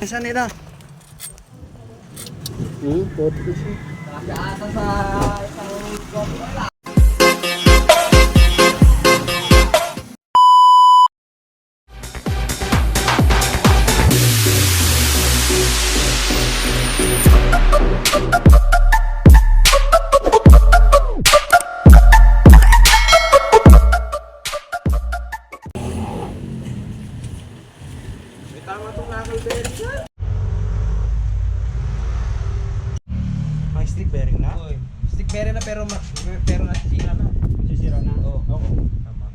Saan nila? Photo ko siya. Kasi ata sa isang photo lang. Tama itong knuckle bearing na. May stick bearing na? Oy. Stick bearing na pero nasisira na. Nasisira na? Oo. Tama.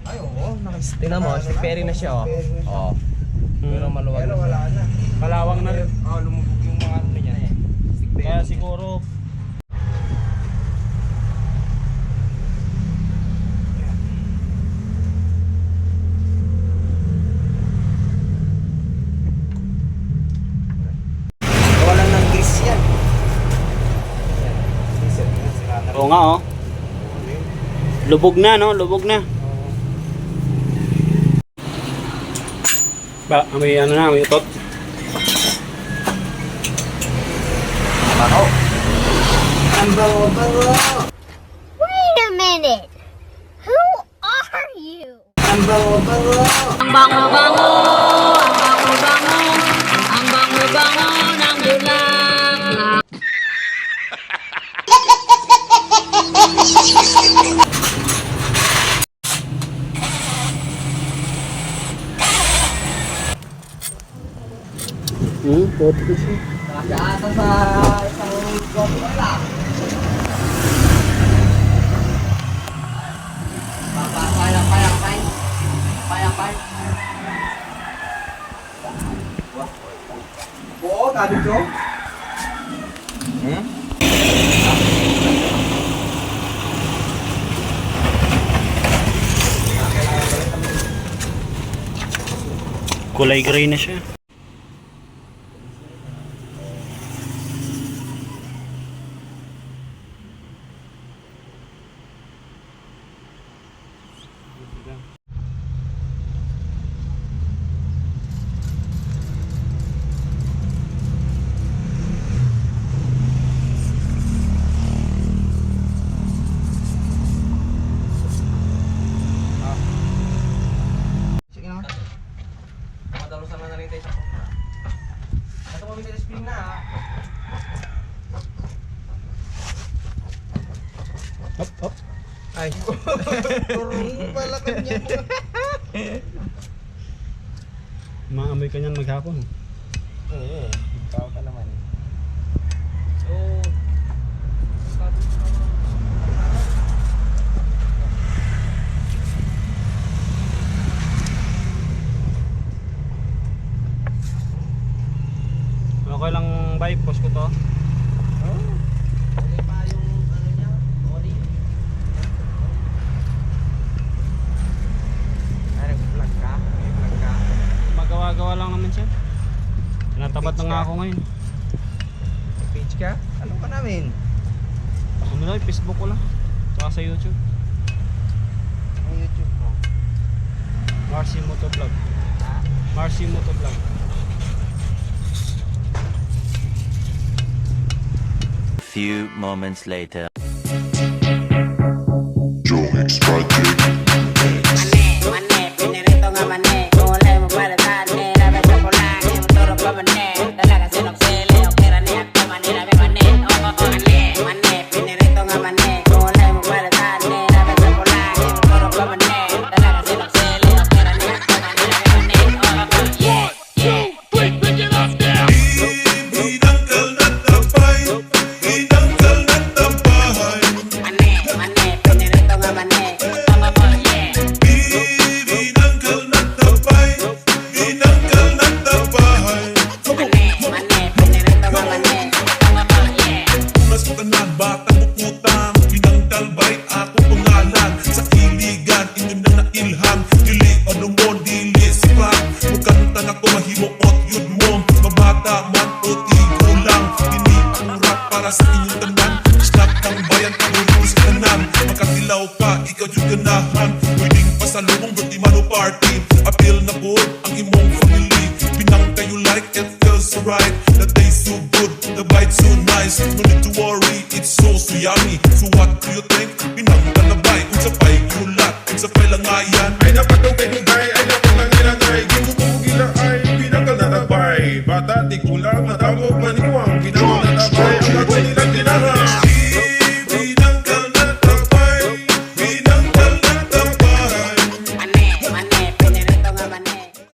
Ay oo. Tingnan mo, stick bearing na siya oh. Oo. Pero maluwag. Pero wala na. Malawang na rin. Lumubog yung mga ano niya eh. Stick bearing. Kaya siguro oo nga oh. Lubog na no, lubog na. Ba, may ano na, may utot. Bango. Ang bango. Wait a minute. Who are you? Ang bango. Ang bango-bango, ang bango-bango, ang bango-bango ng bulaklak. Photo ko siya. Kasi ata sa isang photo lang. Payapay. Oo, tabi ko. Kulay gray na siya. Sige na. Madalusan na rin tayo. Ito kami sa spring na ha. Hop. Ay. Turungo pala kanya mo. Maamoy ka niyan maghapon. Oo. Tao ka naman. So, Okay lang bye, post ko to. okay pa yung ano niya, oli. Ay, nag-vlog ka? Nag-vlog ka? Magawa-gawa lang naman siya. Tinatabat na nga ako ngayon. Page ka? Ano pa namin? Ano lang, Facebook ko lang. Tsaka sa YouTube. Ang YouTube mo. Marcy Motovlog. Ha? Marcy Motovlog. Few moments later. Joe Hicks Project. Mane, pinirito nga mane, kulay mo balatane, labi sa pulang, yung turok pa mane, talaga sinoksili, okira niya at manila may mane, mane, pinirito nga mane, kulay mo balatane, labi sa pulang, yung turok pa mane, talaga sinoksili, okira niya at manila may mane, yeah, Bring it up there. Idangkal na tapay. Idangkal na tapay. mane, pinirito nga mane, yeah. Idangkal na tapay. Idangkal na tapay. Mane, pinirito nga mane, yeah. Unas ko tanan, batang bukutang. Idangkal ba'y ako pangalan. Sa iligan, inyo na nailhan. Dili, ano mo, dili, sipat. Magkanta na ko mahimuot, yun mo. Mabata man o tigulang. Dini ang rap para sa inyong tanan. Snap ng bayan, pagulong sa tanan. Makatilaw ka, ikaw yung ganahan. Pwedeng pasalubong, birthday man o party. Appeal na buod ang imong family. Pinang kayo lang. like, it feels so right. The taste so good, the bite so nice. No need to worry, it's so yummy. So what do you think? Pinangtanabay, unsa pa'y kulat, unsa pa'y langayan. Ay napatugan